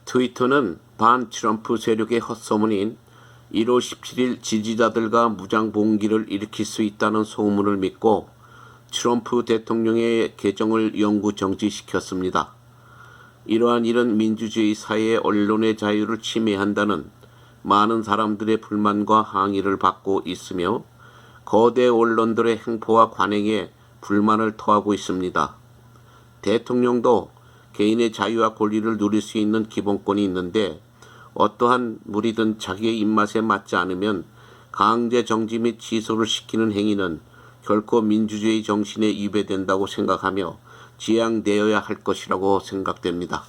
트위터는 반 트럼프 세력의 헛소문인 1월 17일 지지자들과 무장봉기를 일으킬 수 있다는 소문을 믿고 트럼프 대통령의 계정을 영구 정지시켰습니다. 이러한 일은 민주주의 사회의 언론의 자유를 침해한다는 많은 사람들의 불만과 항의를 받고 있으며 거대 언론들의 행포와 관행에 불만을 토하고 있습니다. 대통령도 개인의 자유와 권리를 누릴 수 있는 기본권이 있는데 어떠한 무리든 자기의 입맛에 맞지 않으면 강제 정지 및 취소를 시키는 행위는 결코 민주주의 정신에 위배된다고 생각하며 지양되어야 할 것이라고 생각됩니다.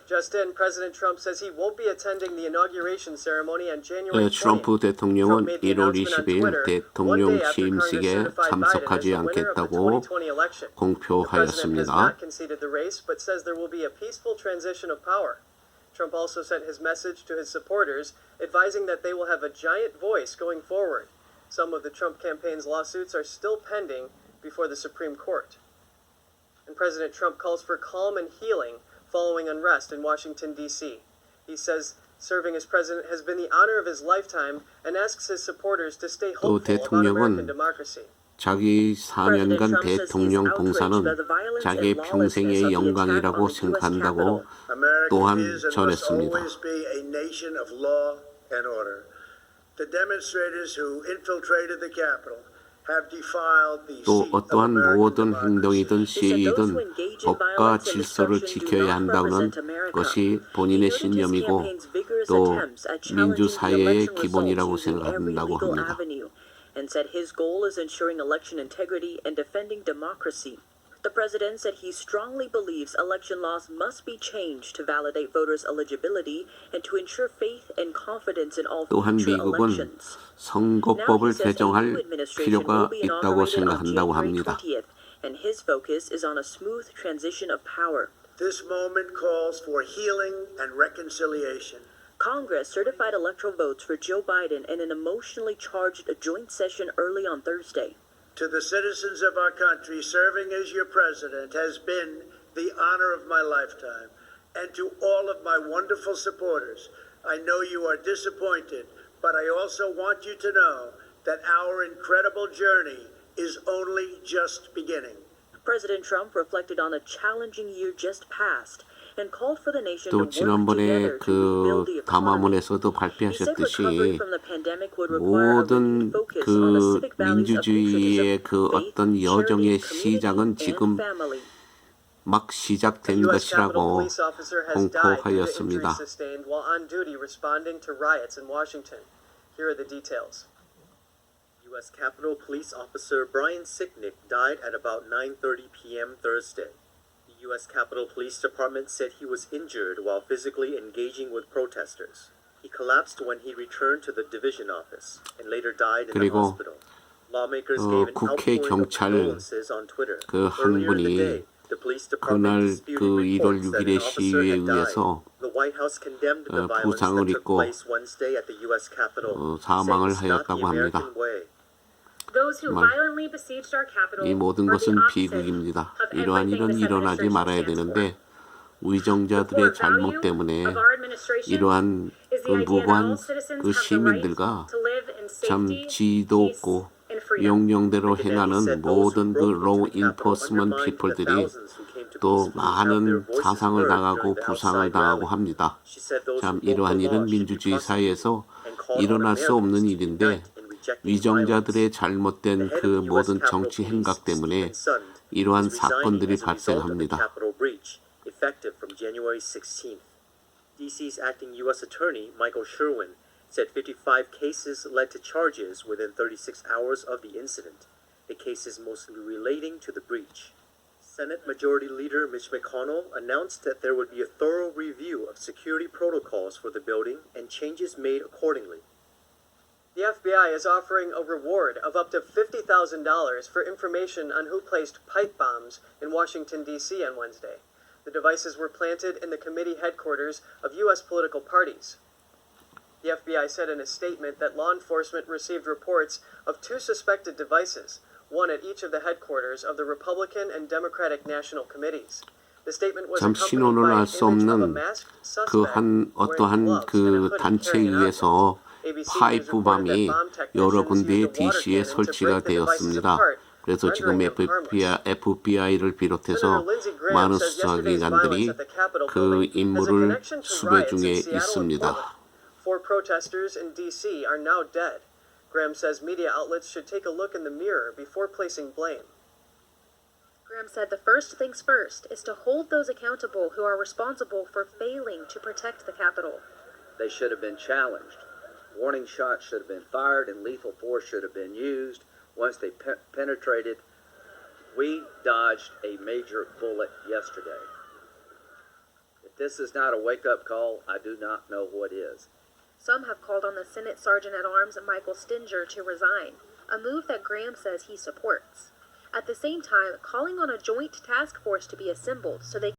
Just in, President Trump says he won't be attending the inauguration ceremony on January 20th. 트럼프 대통령은 1월 20일 대통령 취임식에 참석하지 않겠다고 공표하였습니다. Trump also sent his message to his supporters, advising that they will have a giant voice going forward. Some of the Trump campaign's lawsuits are still pending before the Supreme Court. And President Trump calls for calm and healing following unrest in Washington, D.C. He says serving as president has been the honor of his lifetime and asks his supporters to stay hopeful about American democracy. 자기 4년간 대통령 봉사는 자기의 평생의 영광이라고 생각한다고 또한 전했습니다. 또 어떠한 모든 행동이든 시위든 법과 질서를 지켜야 한다는 것이 본인의 신념이고 또 민주사회의 기본이라고 생각한다고 합니다. And said his goal is ensuring election integrity and defending democracy. The president said he strongly believes election laws must be changed to validate voters' eligibility and to ensure faith and confidence in all 또한 future 미국은 elections. 선거법을 개정할 필요가 있다고 생각한다고 합니다. And his focus is on a smooth transition of power. This moment calls for healing and reconciliation. Congress certified electoral votes for Joe Biden in an emotionally charged joint session early on Thursday. To the citizens of our country, serving as your president has been the honor of my lifetime. And to all of my wonderful supporters, I know you are disappointed, but I also want you to know that our incredible journey is only just beginning. President Trump reflected on a challenging year just passed. 또 지난번에 그 담화문에서도 발표하셨듯이 모든 그 민주주의의 그 어떤 여정의 시작은 지금 막 시작된 것이라고 공포하였습니다. U.S. Capitol Police Officer Brian Sicknick died at about 9:30 p.m. Thursday. The U.S. Capitol Police Department said he was injured while physically engaging with protesters. He collapsed when he returned to the division office and later died in the hospital. Lawmakers gave an outpouring of condolences on Twitter. 그 한 분이 그날 그 1월 6일의 시위에 의해서 부상을 입고 사망을 하였다고 합니다. 이 모든 것은 비극입니다. 이러한 일은 일어나지 말아야 되는데 위정자들의 잘못 때문에 이러한 그 무고한 그 시민들과 참 지위도 없고 명령대로 행하는 모든 그 로우 인포스먼트 피플들이 또 많은 사상을 당하고 부상을 당하고 합니다. 참 이러한 일은 민주주의 사회에서 일어날 수 없는 일인데 위정자들의 잘못된 그 모든 정치 행각 때문에 이러한 사건들이 발생합니다. DC's acting U.S. Attorney Michael Sherwin said 55 cases led to charges within 36 hours of the incident. The cases mostly relating to the breach. Senate Majority Leader Mitch McConnell announced that there would be a thorough review of security protocols for the building and changes made accordingly. The FBI is offering a reward of up to $50,000 for information on who placed pipe bombs in Washington, D.C. on Wednesday. The devices were planted in the committee headquarters of U.S. political parties. The FBI said in a statement that law enforcement received reports of 2 suspected devices, one at each of the headquarters of the Republican and Democratic National Committees. The statement was 잠시 accompanied 신호는 by an 알 수 image of a 없는 masked suspect 어떠한 wearing gloves and a 그 hoodie 단체에 carrying an 의해서 object. ABC News 파이프밤이 reported that bomb 여러 technicians 군데의 used a water DC에 cannon to 설치가 break the devices 되었습니다. apart, 그래서 지금 rendering them harmless. FBI를 Senator 비롯해서 Lindsey Graham 많은 says yesterday's violence 수사기관들이 at the Capitol 그 building has a 인물을 connection to 수배 riots 중에 in Seattle and 있습니다. Portland. 4 protesters in D.C. are now dead. Graham says media outlets should take a look in the mirror before placing blame. Graham said the first things first is to hold those accountable who are responsible for failing to protect the Capitol. They should have been challenged. Warning shots should have been fired and lethal force should have been used. Once they penetrated, we dodged a major bullet yesterday. If this is not a wake-up call, I do not know what is. Some have called on the Senate Sergeant-at-Arms Michael Stinger to resign, a move that Graham says he supports. At the same time, calling on a joint task force to be assembled so they